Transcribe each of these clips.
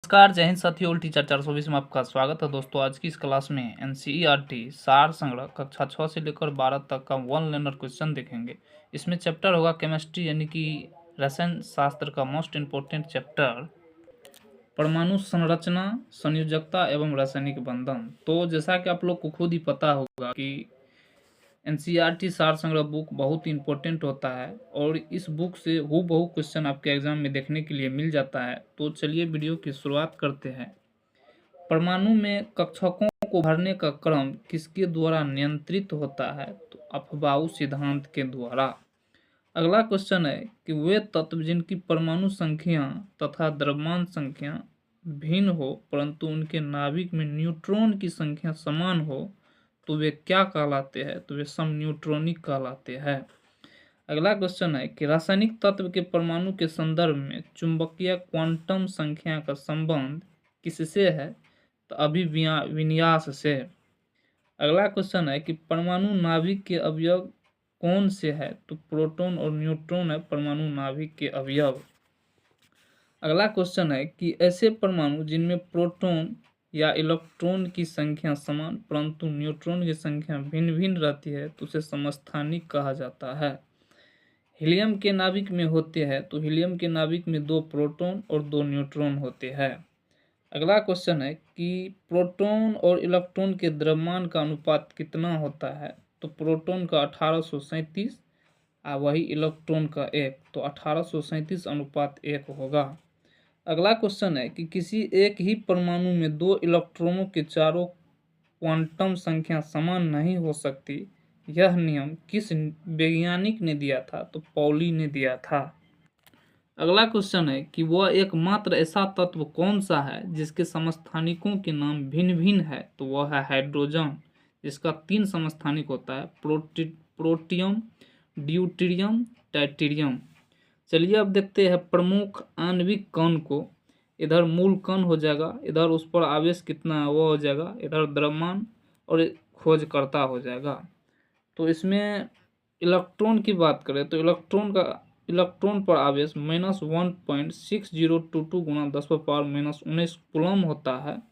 नमस्कार, जय हिंद साथियों। टीचर 420 में आपका स्वागत है दोस्तों। आज की इस क्लास में एनसीईआरटी सार संग्रह कक्षा 6 से लेकर 12 तक का वन लाइनर क्वेश्चन देखेंगे। इसमें चैप्टर होगा केमिस्ट्री यानी कि रसायन शास्त्र का मोस्ट इम्पोर्टेंट चैप्टर परमाणु संरचना, संयोजकता एवं रासायनिक बंधन। तो जैसा कि आप लोग को खुद ही पता होगा कि एनसीईआरटी सार संग्रह बुक बहुत ही इंपॉर्टेंट होता है और इस बुक से हूबहू क्वेश्चन आपके एग्जाम में देखने के लिए मिल जाता है। तो चलिए वीडियो की शुरुआत करते हैं। परमाणु में कक्षकों को भरने का क्रम किसके द्वारा नियंत्रित होता है? तो अफबाऊ सिद्धांत के द्वारा। अगला क्वेश्चन है कि वे तत्व जिनकी परमाणु संख्या तथा द्रव्यमान संख्या भिन्न हो परंतु उनके नाभिक में न्यूट्रॉन की संख्या समान हो तो वे क्या कहलाते हैं? तो वे समन्यूट्रॉनिक कहलाते हैं। अगला क्वेश्चन है कि रासायनिक तत्व के परमाणु के संदर्भ में चुंबकीय क्वांटम संख्या का संबंध किससे है? तो अभिविन्यास से। अगला क्वेश्चन है कि परमाणु नाभिक के अवयव कौन से है? तो प्रोटॉन और न्यूट्रॉन है परमाणु नाभिक के अवयव। अगला क्वेश्चन है कि ऐसे परमाणु जिनमें प्रोटॉन या इलेक्ट्रॉन की संख्या समान परंतु न्यूट्रॉन की संख्या भिन्न भिन्न रहती है तो उसे समस्थानिक कहा जाता है। हीलियम के नाभिक में होते हैं तो हीलियम के नाभिक में 2 प्रोटॉन और 2 न्यूट्रॉन होते हैं। अगला क्वेश्चन है कि प्रोटॉन और इलेक्ट्रॉन के द्रव्यमान का अनुपात कितना होता है? तो प्रोटॉन का 1837 और वही इलेक्ट्रॉन का 1, तो 1837:1 होगा। अगला क्वेश्चन है कि किसी एक ही परमाणु में 2 इलेक्ट्रॉनों के चारों क्वांटम संख्या समान नहीं हो सकती। यह नियम किस वैज्ञानिक ने दिया था? तो पॉली ने दिया था। अगला क्वेश्चन है कि वह एकमात्र ऐसा तत्व कौन सा है जिसके समस्थानिकों के नाम भिन्न भिन्न है? तो वह है हाइड्रोजन, जिसका 3 समस्थानिक होता है, प्रोटियम, ड्यूटेरियम, टाइटेरियम। चलिए अब देखते हैं प्रमुख आणविक कण को। इधर मूल कण हो जाएगा, इधर उस पर आवेश कितना है वो हो जाएगा, इधर द्रव्यमान और खोजकर्ता हो जाएगा। तो इसमें इलेक्ट्रॉन की बात करें तो इलेक्ट्रॉन पर आवेश -1.6022 × 10⁻⁻19 कूलम होता है।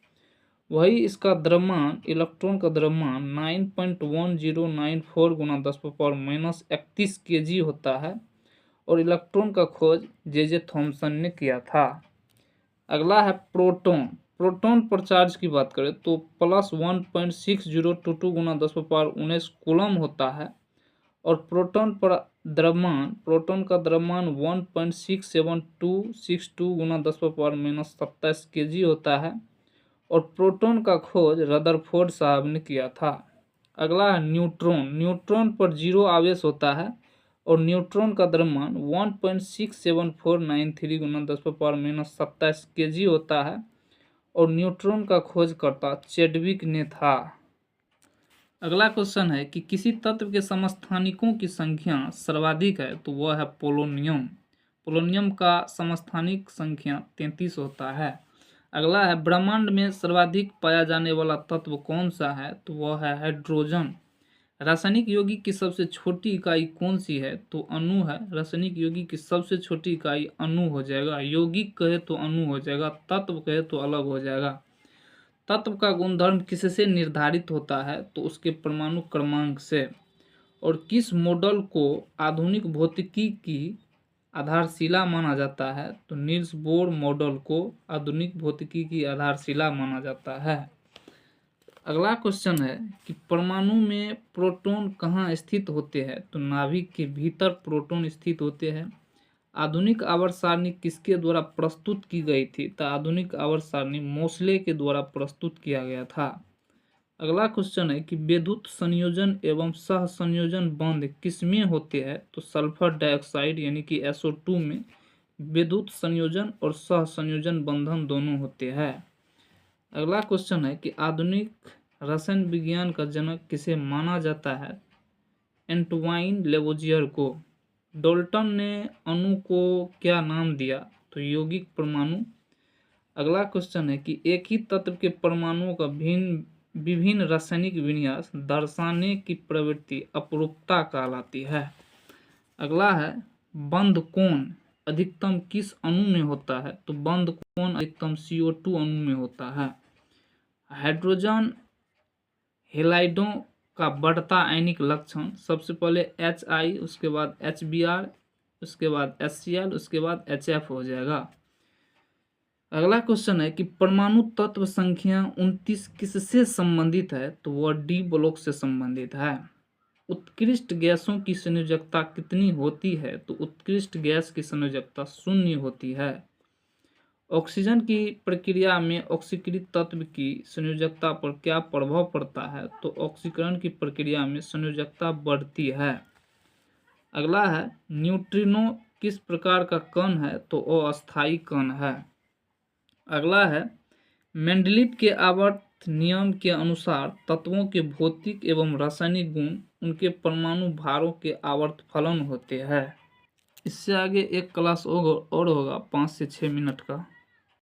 वही इसका द्रव्यमान, इलेक्ट्रॉन का द्रव्यमान 9.1094 × 10⁻31 kg होता है और इलेक्ट्रॉन का खोज जे थॉमसन ने किया था। अगला है प्रोटॉन। प्रोटॉन पर चार्ज की बात करें तो +1.6022 × 10⁻19 कूलम होता है और प्रोटॉन पर द्रव्यमान, प्रोटॉन का द्रव्यमान 1.67262 × 10⁻⁻27 kg होता है और प्रोटॉन का खोज रदरफोर्ड साहब ने किया था। अगला है न्यूट्रॉन। न्यूट्रॉन पर 0 आवेश होता है और न्यूट्रॉन का द्रव्यमान 1.67493 × 10⁻⁻27 kg होता है और न्यूट्रॉन का खोजकर्ता चैडविक ने था। अगला क्वेश्चन है कि किसी तत्व के समस्थानिकों की संख्या सर्वाधिक है तो वह है पोलोनियम। पोलोनियम का समस्थानिक संख्या 33 होता है। अगला है ब्रह्मांड में सर्वाधिक पाया जाने वाला तत्व कौन सा है? तो वह है हाइड्रोजन। रासायनिक यौगिक की सबसे छोटी इकाई कौन सी है? तो अणु है। रासायनिक यौगिक की सबसे छोटी इकाई अणु हो जाएगा। यौगिक कहे तो अणु हो जाएगा, तत्व कहे तो अलग हो जाएगा। तत्व का गुणधर्म किससे निर्धारित होता है? तो उसके परमाणु क्रमांक से। और किस मॉडल को आधुनिक भौतिकी की आधारशिला माना जाता है? तो नील्स बोर मॉडल को आधुनिक भौतिकी की आधारशिला माना जाता है। अगला क्वेश्चन है कि परमाणु में प्रोटॉन कहाँ स्थित होते हैं? तो नाभिक के भीतर प्रोटॉन स्थित होते हैं। आधुनिक आवर्त सारणी किसके द्वारा प्रस्तुत की गई थी? तो आधुनिक आवर्त सारणी मोसले के द्वारा प्रस्तुत किया गया था। अगला क्वेश्चन है कि विद्युत संयोजन एवं सहसंयोजन बंध किसमें होते हैं? तो सल्फर डाइऑक्साइड यानी कि SO2 में विद्युत संयोजन और सहसंयोजन बंधन दोनों होते हैं। अगला क्वेश्चन है कि आधुनिक रसायन विज्ञान का जनक किसे माना जाता है? एंटवाइन लेवोजियर को। डाल्टन ने अणु को क्या नाम दिया? तो यौगिक परमाणु। अगला क्वेश्चन है कि एक ही तत्व के परमाणुओं का विभिन्न रासायनिक विन्यास दर्शाने की प्रवृत्ति अपरूपता कहलाती है। अगला है बंध कोण अधिकतम किस अणु में होता है? तो बंध कौन अधिकतम CO2 अणु में होता है? हाइड्रोजन हेलाइडों का बढ़ता आयनिक लक्षण, सबसे पहले HI, उसके बाद HBr, उसके बाद HCl, उसके बाद HF हो जाएगा। अगला क्वेश्चन है कि परमाणु तत्व संख्या 29 किससे संबंधित है? तो वह डी ब्लॉक से संबंधित है। उत्कृष्ट गैसों की संयोजकता कितनी होती है? तो उत्कृष्ट गैस की संयोजकता 0 होती है। ऑक्सीजन की प्रक्रिया में ऑक्सीकृत तत्व की संयोजकता पर क्या प्रभाव पड़ता है? तो ऑक्सीकरण की प्रक्रिया में संयोजकता बढ़ती है। अगला है न्यूट्रिनो किस प्रकार का कण है? तो अस्थायी कण है। अगला है मेंडलीव के आवर्त नियम के अनुसार तत्वों के भौतिक एवं रासायनिक गुण उनके परमाणु भारों के आवर्त फलन होते हैं। इससे आगे एक क्लास और होगा 5 से 6 मिनट का।